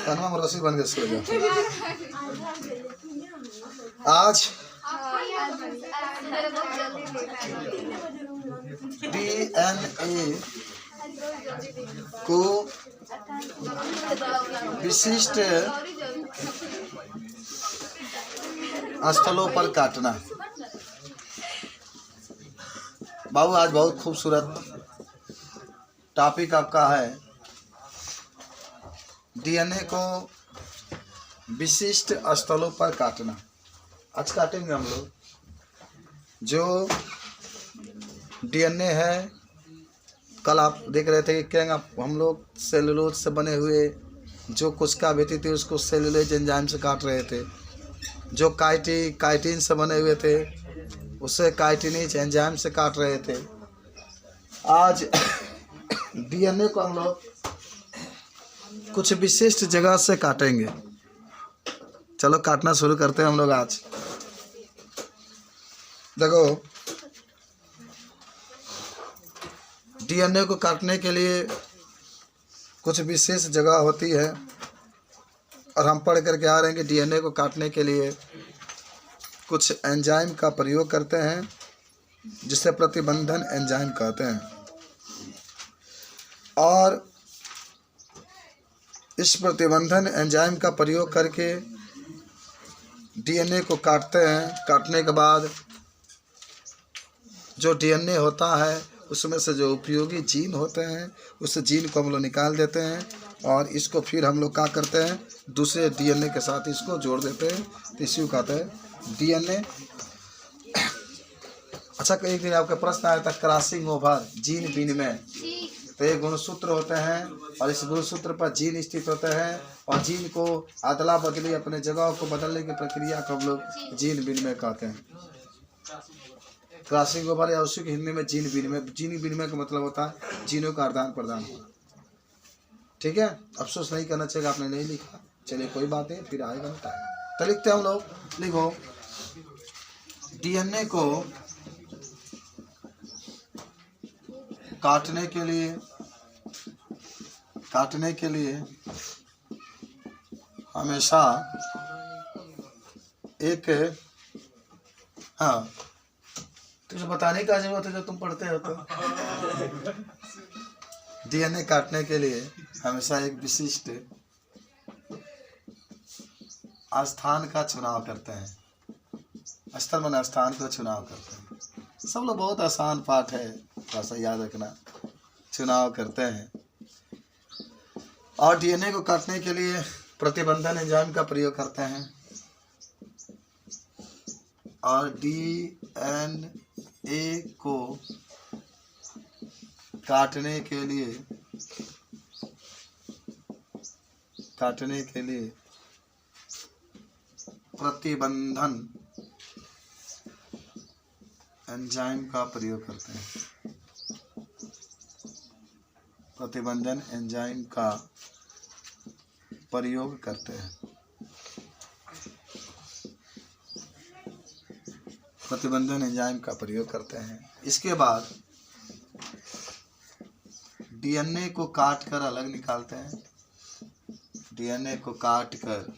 कानवा में रस्सी बन के सो जा। आज डीएनए को विशिष्ट स्थलों पर काटना। बाबू आज बहुत खूबसूरत टॉपिक आपका है, डीएनए को विशिष्ट स्थलों पर काटना। आज काटेंगे हम लोग जो डीएनए है। कल आप देख रहे थे कि क्या हम लोग सेलुलोज से बने हुए जो कोशिका भित्ति थी उसको सेलुलोज एंजाइम से काट रहे थे। जो काइटिन से बने हुए थे उसे काइटिनेज एंजाइम से काट रहे थे। आज डीएनए को हम लोग कुछ विशिष्ट जगह से काटेंगे। चलो काटना शुरू करते हैं हम लोग। आज देखो, डीएनए को काटने के लिए कुछ विशेष जगह होती है और हम पढ़ करके आ रहे हैं कि डीएनए को काटने के लिए कुछ एंजाइम का प्रयोग करते हैं जिसे प्रतिबंधन एंजाइम कहते हैं। और इस प्रतिबंधन एंजाइम का प्रयोग करके डीएनए को काटते हैं। काटने के बाद जो डीएनए होता है उसमें से जो उपयोगी जीन होते हैं उस जीन को हम लोग निकाल देते हैं और इसको फिर हम लोग क्या करते हैं, दूसरे डीएनए के साथ इसको जोड़ देते हैं, तो इसी को कहते हैं डीएनए। अच्छा, एक दिन आपका प्रश्न आया था क्रॉसिंग ओवर, जीन विनिमय। तो ये गुणसूत्र होते हैं और इस गुणसूत्र पर जीन स्थित होते हैं और जीन को अदला बदली अपने जगह को बदलने की प्रक्रिया को हम लोग जीन विनिमय कहते हैं। क्रॉसिंग ओवर या उसी की हिंदी में जीन विनिमय। जीन विनिमय का मतलब होता है जीनों का आदान प्रदान होना। ठीक है, अफसोस नहीं करना चाहिए आपने नहीं लिखा, चलिए कोई बात नहीं, फिर आएगा ना। तो लिखते हैं हम लोग, लिखो डीएनए को काटने के लिए हमेशा एक, हाँ तुझे बताने का जरूरत है जो तुम पढ़ते हो। तो डीएनए काटने के लिए हमेशा एक विशिष्ट स्थान का चुनाव करते हैं। स्थल माने स्थान का चुनाव करते हैं। सब लोग, बहुत आसान पाठ है, थोड़ा सा याद रखना। चुनाव करते हैं और डीएनए को काटने के लिए प्रतिबंधन एंजाइम का प्रयोग करते हैं। और डीएनए को काटने के लिए प्रतिबंधन एंजाइम का प्रयोग करते हैं। प्रतिबंधन एंजाइम का प्रयोग करते हैं। प्रतिबंधन एंजाइम का प्रयोग करते हैं। इसके बाद डीएनए को काट कर अलग निकालते हैं। डीएनए को काट कर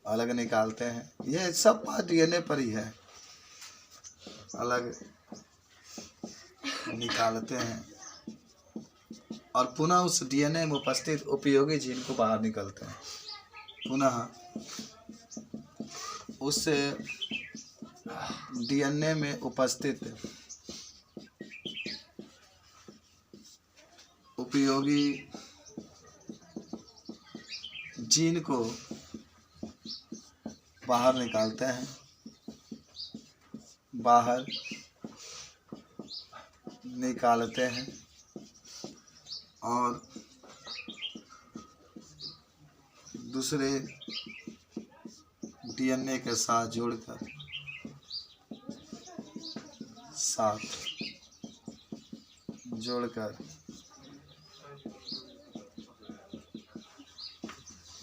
अलग निकालते हैं। यह सब बात डीएनए पर ही है। अलग निकालते हैं और पुनः उस डीएनए में उपस्थित उपयोगी जीन को बाहर निकलते हैं। पुनः उस डीएनए में उपस्थित उपयोगी जीन को बाहर निकालते हैं। बाहर निकालते हैं और दूसरे डीएनए के साथ जोड़कर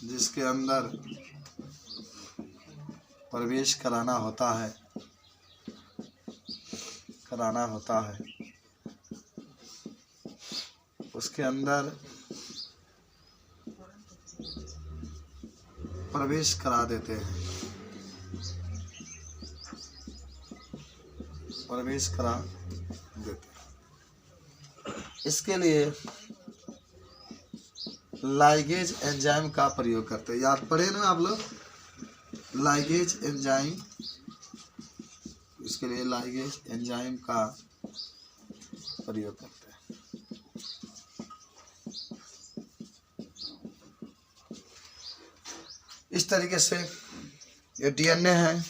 जिसके अंदर प्रवेश कराना होता है उसके अंदर प्रवेश करा देते हैं, प्रवेश करा देते हैं। इसके लिए लाइगेज एंजाइम का प्रयोग करते हैं। याद पढ़े ना आप लोग, लाइगेज एंजाइम। इसके लिए लाइगेज एंजाइम का प्रयोग करते हैं। इस तरीके से ये डीएनए है।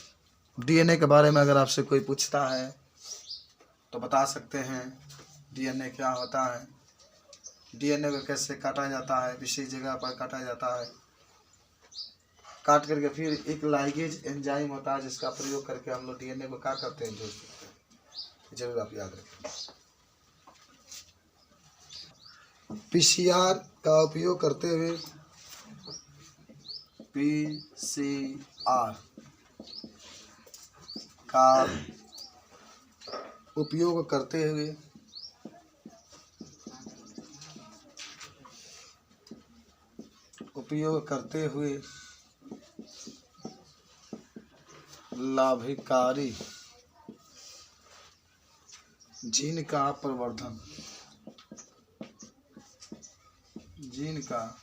डीएनए के बारे में अगर आपसे कोई पूछता है तो बता सकते हैं डीएनए क्या होता है, डीएनए को कैसे काटा जाता है, विशेष जगह पर काटा जाता है, काट करके फिर एक लाइगेज एंजाइम होता है जिसका प्रयोग करके हम लोग डीएनए को क्या करते हैं, जोड़ सकते हैं। जरूर आप याद रखें। पीसीआर का उपयोग करते हुए, पीसीआर का उपयोग करते हुए लाभकारी जीन का प्रवर्धन, जीन का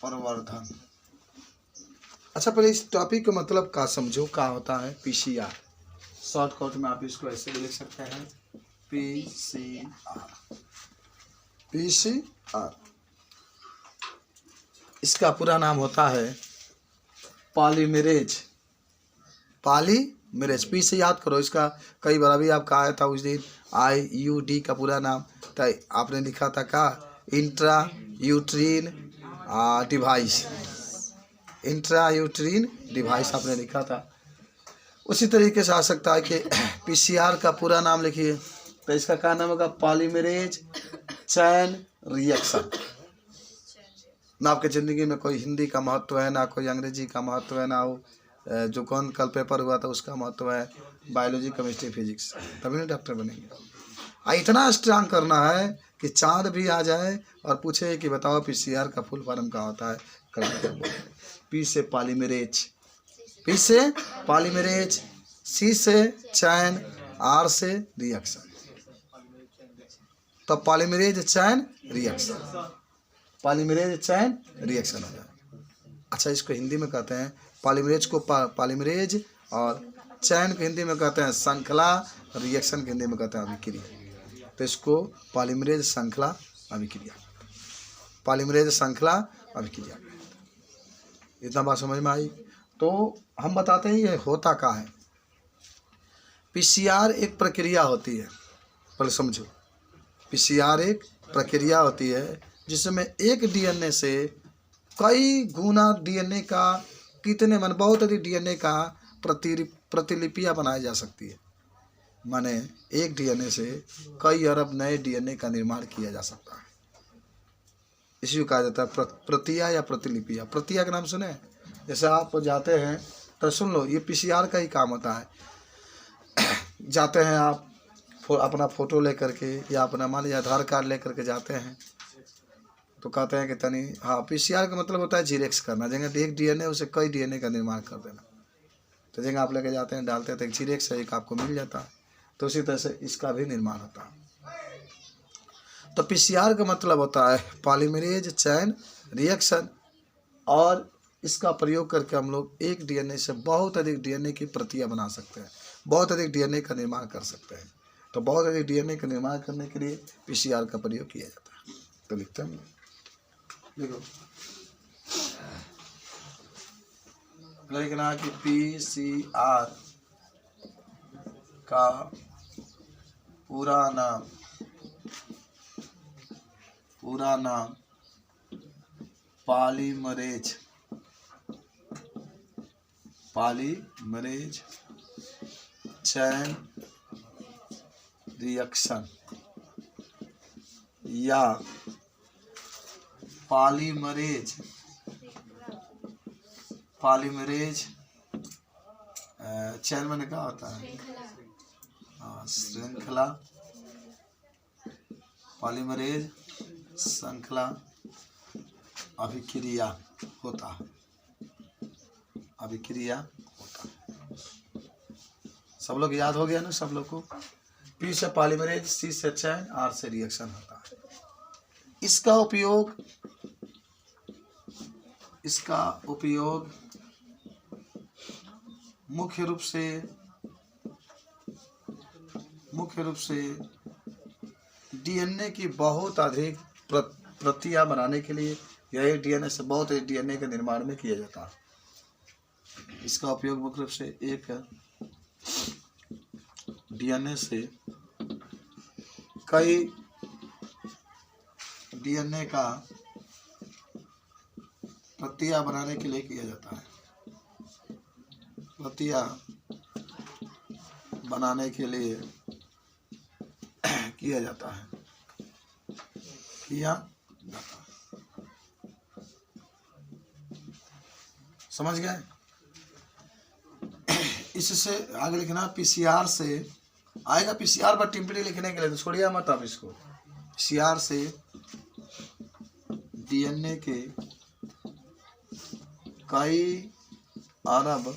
प्रवर्धन। अच्छा, पहले इस टॉपिक का मतलब का समझो, क्या होता है पीसीआर। शॉर्टकट में आप इसको ऐसे लिख सकते हैं, पीसीआर। पीसीआर इसका पूरा नाम होता है पॉलीमरेज। पॉलीमरेज, पी से याद करो। इसका कई बार अभी आपका आया था उस दिन, IUD का पूरा नाम था, आपने लिखा था क्या, intra uterine device, intra uterine device आपने लिखा था। उसी तरीके से आ सकता है कि पीसीआर का पूरा नाम लिखिए तो इसका क्या नाम होगा, पॉलीमरेज चैन रिएक्शन। ना आपके ज़िंदगी में कोई हिंदी का महत्व है, ना कोई अंग्रेजी का महत्व है, ना वो जो कौन कल पेपर हुआ था उसका महत्व है, बायोलॉजी केमिस्ट्री फिजिक्स, तभी ना डॉक्टर बनेंगे। इतना स्ट्रांग करना है कि चांद भी आ जाए और पूछे कि बताओ पीसीआर का फुल फॉर्म क्या होता है, पी से पॉलीमरेज, पी से पॉलीमरेज, सी से चैन, आर से रिएक्शन। तो polymerase chain reaction, polymerase chain reaction हो जाए। अच्छा, इसको हिंदी में कहते हैं पॉलीमरेज को पॉलीमरेज, और चैन को हिंदी में कहते हैं श्रृंखला, रिएक्शन के हिंदी में कहते हैं अभिक्रिया। तो इसको पॉलीमरेज श्रृंखला अभिक्रिया, पॉलीमरेज श्रृंखला अभिक्रिया। इतना बात समझ में आई। तो हम बताते हैं ये होता क्या है। पीसीआर एक प्रक्रिया होती है, पहले समझो। पीसीआर एक प्रक्रिया होती है जिसमें एक डीएनए से कई गुना डीएनए का, कितने मन बहुत अधिक डीएनए का प्रतिलिपियां बनाई जा सकती है। माने एक डीएनए से कई अरब नए डीएनए का निर्माण किया जा सकता है। इसी को कहा जाता है प्रतियां या प्रतिलिपियां। प्रतियां का नाम सुने, जैसे आप जाते हैं तो सुन लो, ये पीसीआर का ही काम होता है। जाते हैं आप अपना फ़ोटो लेकर के या अपना मान लीजिए आधार कार्ड लेकर के जाते हैं तो कहते हैं कि तनी, हाँ, पीसीआर का मतलब होता है जीरेक्स करना। जगह एक डीएनए उसे कई डीएनए का निर्माण कर देना। तो जगह आप लेके जाते हैं, डालते हैं तो एक जीरेक्स है, एक आपको मिल जाता है। तो उसी तरह से इसका भी निर्माण होता है। तो पीसीआर का मतलब होता है पॉलीमरेज चैन रिएक्शन, और इसका प्रयोग करके हम लोग एक डीएनए से बहुत अधिक डीएनए की प्रतियां बना सकते हैं, बहुत अधिक डीएनए का निर्माण कर सकते हैं। तो बहुत अधिक डीएनए का निर्माण करने के लिए पीसीआर का प्रयोग किया जाता है। तो लिखते हैं, देखो लिखना कि पीसीआर का पूरा नाम पॉलीमरेज चैन रिएक्शन या पॉलीमरेज चैन में क्या होता है, श्रृंखला, पॉलीमरेज श्रृंखला अभिक्रिया होता है, अभिक्रिया होता है। सब लोग याद हो गया ना सब लोग को? पी से पॉलीमरेज, सी से चैन, आर से रिएक्शन होता है। इसका उपयोग मुख्य रूप से डीएनए की बहुत अधिक प्रतियां बनाने के लिए, यह डीएनए से बहुत डीएनए के निर्माण में किया जाता है। इसका उपयोग मुख्य रूप से एक डीएनए से कई डीएनए का प्रतियां बनाने के लिए किया जाता है। प्रतियां बनाने के लिए किया जाता है, समझ गए? इससे आगे लिखना पीसीआर से आएगा, पीसीआर पर टिप्पणी लिखने के लिए, तो छोड़िए मत आप इसको। पीसीआर से डीएनए के कई अरब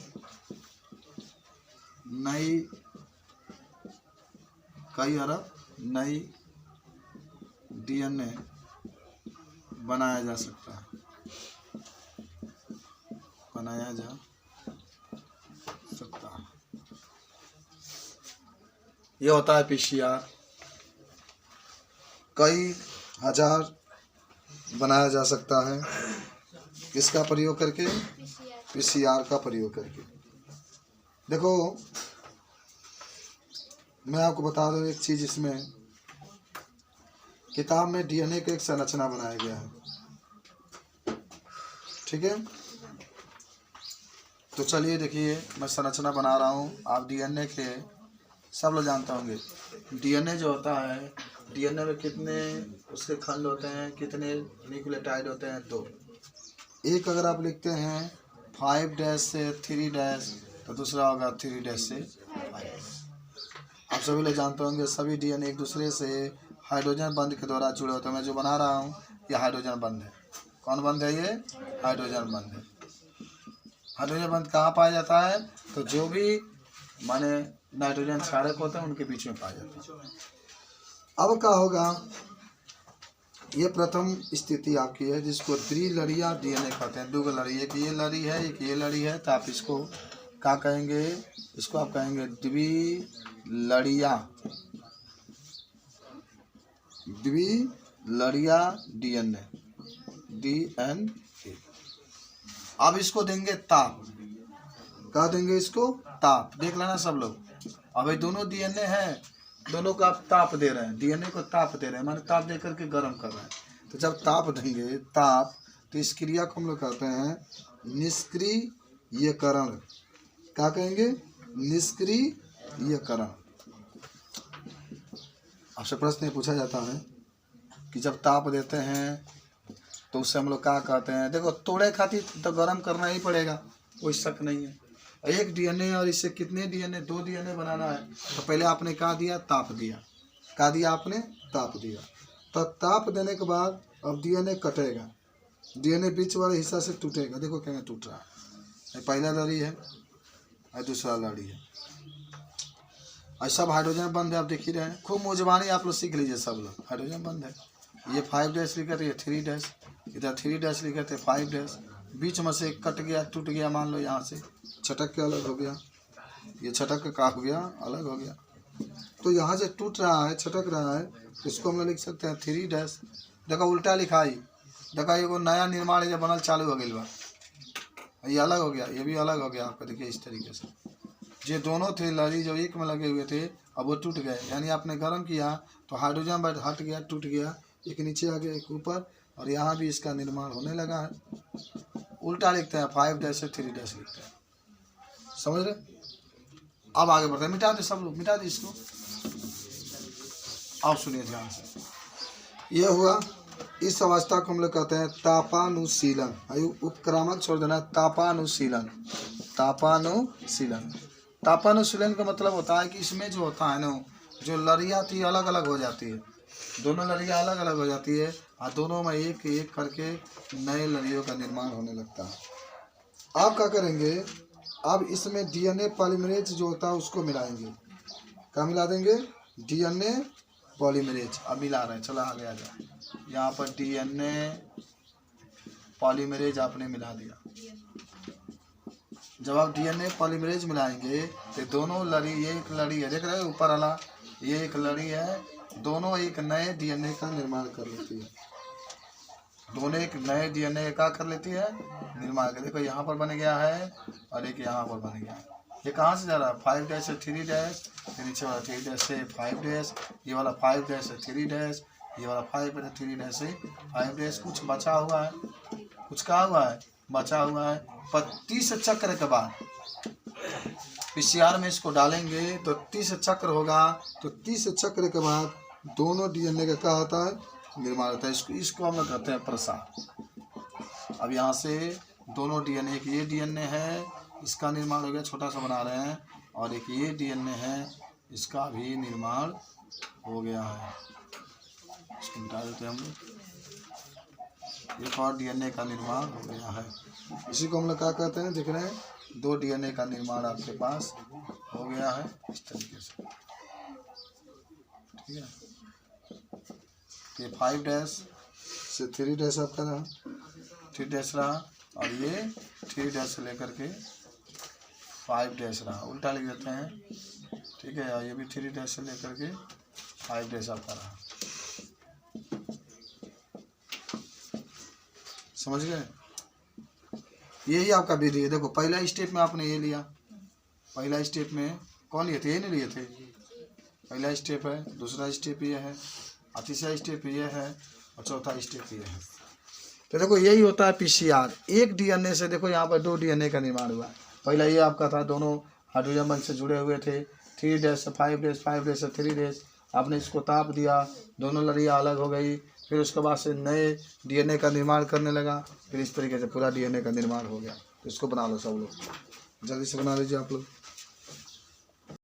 नई डीएनए बनाया जा सकता है, ये होता है पीसीआर। कई हजार बनाया जा सकता है, किसका प्रयोग करके? पीसीआर का प्रयोग करके। देखो मैं आपको बता दूं एक चीज, इसमें किताब में डीएनए की एक संरचना बनाया गया है, ठीक है? तो चलिए देखिए, मैं संरचना बना रहा हूँ। आप डीएनए के सब लोग जानते होंगे। डीएनए जो होता है, डीएनए में कितने उसके खंड होते हैं, कितने न्यूक्लियोटाइड होते हैं? 2। एक अगर आप लिखते हैं 5' से 3', तो दूसरा होगा 3' से 5। आप सभी लोग जानते होंगे, सभी डीएनए एक दूसरे से हाइड्रोजन बंध के द्वारा जुड़े होते हैं। मैं जो बना रहा हूँ ये हाइड्रोजन बंध है। कौन बंध है? ये हाइड्रोजन बंध है। हाइड्रोजन बंध कहाँ पाया जाता है? तो जो भी माने नाइट्रोजन क्षारक होते हैं उनके बीच में पाया जाता है। अब क्या होगा? ये प्रथम स्थिति आपकी है, जिसको द्विलड़िया डीएनए कहते हैं। 2 लड़ी, एक ये लड़ी है, एक ये लड़ी है, तो आप इसको क्या कहेंगे? इसको आप कहेंगे द्विलड़िया डीएनए। अब इसको देंगे ताप। क्या देंगे इसको? ताप। देख लेना सब लोग। अब ये दोनों डीएनए हैं, दोनों को आप ताप दे रहे हैं, डीएनए को ताप दे रहे हैं, माने ताप दे करके गर्म कर रहे हैं। तो जब ताप देंगे, ताप, तो इस क्रिया को हम लोग कहते हैं निष्क्रियकरण। क्या कहेंगे? निष्क्रियकरण। आपसे प्रश्न पूछा जाता है कि जब ताप देते हैं तो उससे हम लोग क्या कहते हैं? देखो, तोड़े खातिर तो गर्म करना ही पड़ेगा, कोई शक नहीं है। एक डीएनए और इससे कितने डीएनए? 2 डीएनए बनाना है, तो पहले आपने क्या दिया? ताप दिया। क्या दिया आपने? ताप दिया। तो ताप देने के बाद अब डीएनए कटेगा, डीएनए बीच वाले हिस्सा से टूटेगा। देखो क्या टूट रहा है, पहला लड़ी है और दूसरा लड़ी है, और सब हाइड्रोजन बंद है। आप देख ही रहे हैं, खूब मुजबानी आप लोग सीख लीजिए सब लोग। हाइड्रोजन बंद है, ये 5' लिखा था, ये 3', इधर 3' लिखा थे, 5', बीच में से कट गया, टूट गया, मान लो यहाँ से छटक के अलग हो गया, ये छटक का हो गया, अलग हो गया। तो यहाँ से टूट रहा है, छटक रहा है, इसको हम लोग लिख सकते हैं 3'। देखो उल्टा लिखाई, देखो ये नया निर्माण जब बनल चालू हो गया, ये अलग हो गया, ये भी अलग हो गया आपका। देखिए इस तरीके से ये दोनों थे लड़ी जो एक में लगे हुए थे, अब वो टूट गए। यानी आपने गर्म किया तो हाइड्रोजन बंध हट गया, टूट गया, एक नीचे आ गया, एक ऊपर, और यहाँ भी इसका निर्माण होने लगा है। उल्टा लिखते हैं, 5' से 3' लिखते हैं, समझ रहे? अब आगे बढ़ते हैं, मिटा दे सब लोग, मिटा दे इसको। आप सुनिए ध्यान से, यह हुआ। इस अवस्था को हम लोग कहते हैं तापानुशीलन। उपक्रामक छोड़ देना, तापानुशीलन। तापानुशीलन, तापानुशीलन का मतलब होता है कि इसमें जो होता है ना, जो लड़ियाँ थी अलग अलग हो जाती है, दोनों लड़ियाँ अलग अलग हो जाती है और दोनों में एक एक करके नए लड़ियों का निर्माण होने लगता है। आप क्या करेंगे, अब इसमें डीएनए पॉलीमरेज जो होता है उसको मिलाएंगे। क्या मिला देंगे? DNA polymerase. अब मिला रहे हैं, चलो आगे आ जाए। यहाँ पर डीएनए पॉलीमरेज आपने मिला दिया। जब आप डीएनए पॉलीमरेज मिलाएंगे तो दोनों लड़ी, ये एक लड़ी है, देख रहे हैं ऊपर वाला, ये एक लड़ी है, दोनों एक नए डीएनए का निर्माण कर लेती है। दोनों एक नए डीएनए का कर लेती है निर्माण कर। देखो यहाँ पर बन गया है और एक यहाँ पर बन गया है। ये कहाँ से जा रहा है? 5 डैश से 3 डैश, फिर नीचे वाला 3 डैश से 5 डैश, ये वाला 5 डैश से 3 डैश, ये वाला 5 डैश 3 डैश से 5 डैश। कुछ बचा हुआ है, कुछ कहा हुआ है, बचा हुआ है। 32 चक्र के बाद पीसीआर में इसको डालेंगे तो 30 चक्र होगा। तो 30 चक्र के बाद दोनों डीएनए का क्या होता है? निर्माण होता है। इसको हम लोग कहते हैं प्रसार। अब यहाँ से दोनों डीएनए, एक ये डीएनए है, इसका निर्माण हो गया, छोटा सा बना रहे हैं, और एक ये डीएनए है, इसका भी निर्माण हो गया है। इसको मिटा देते हैं हम लोग। एक और डीएनए का निर्माण हो गया है। इसी को हम लोग क्या कहते हैं? देख रहे हैं 2 डीएनए का निर्माण आपके पास हो गया है इस तरीके से, ठीक है। ये 5 डैश से 3 डैश आपका रहा, 3 डैश रहा, और ये 3 डैश से लेकर के 5 डैश रहा, उल्टा लिख देते हैं, ठीक है। और ये भी 3 डैश से लेकर के 5 डैश आपका रहा। समझ गए? यही आपका विधि है। देखो पहला स्टेप में आपने ये लिया, पहला स्टेप में कौन लिए थे? ये नहीं लिए थे। पहला स्टेप है, दूसरा स्टेप ये है, और तीसरा स्टेप ये है, और चौथा स्टेप ये है। तो देखो यही होता है पीसीआर। एक डीएनए से देखो यहाँ पर 2 डीएनए का निर्माण हुआ। पहला ये आपका था, दोनों हाइड्रोजन बंध से जुड़े हुए थे, 3 डैश से 5 डैश, 5 डैश से 3 डैश। आपने इसको ताप दिया, दोनों लड़ियाँ अलग हो गई, फिर उसके बाद से नए डीएनए का निर्माण करने लगा, फिर इस तरीके से पूरा डीएनए का निर्माण हो गया। तो इसको बना लो सब लोग, जल्दी से बना लीजिए आप लोग।